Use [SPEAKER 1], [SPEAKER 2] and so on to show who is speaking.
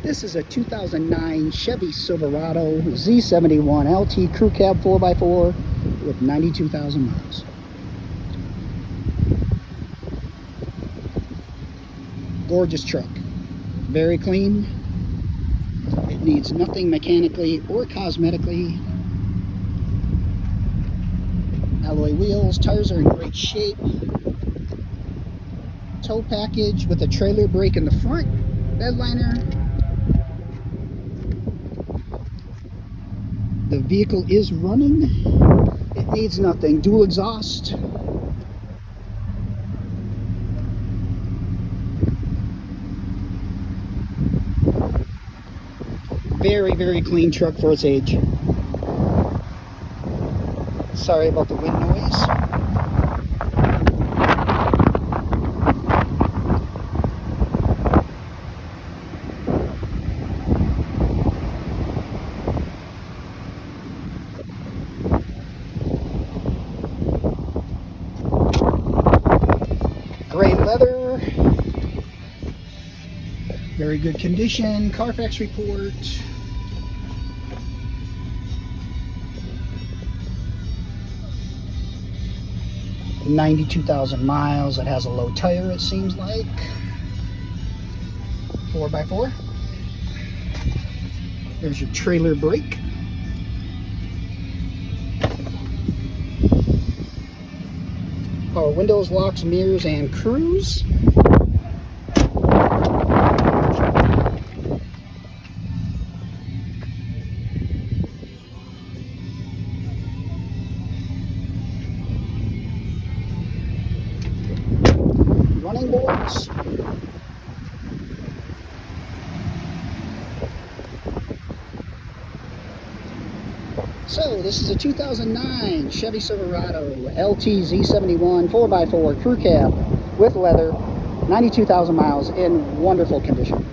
[SPEAKER 1] This is a 2009 Chevy Silverado Z71 LT Crew Cab 4x4 with 92,000 miles. Gorgeous truck. Very clean. It needs nothing mechanically or cosmetically. Alloy wheels, tires are in great shape. Tow package with a trailer brake in the front, bed liner. The vehicle is running. It needs nothing. Dual exhaust. Very, very clean truck for its age. Sorry about the wind noise. Gray leather. Very good condition. Carfax report. $92,000 miles. It has a low tire, it seems like. 4x4. There's your trailer brake. Power windows, locks, mirrors, and cruise. Running boards. So this is a 2009 Chevy Silverado LT Z71 4x4 Crew Cab with leather, 92,000 miles in wonderful condition.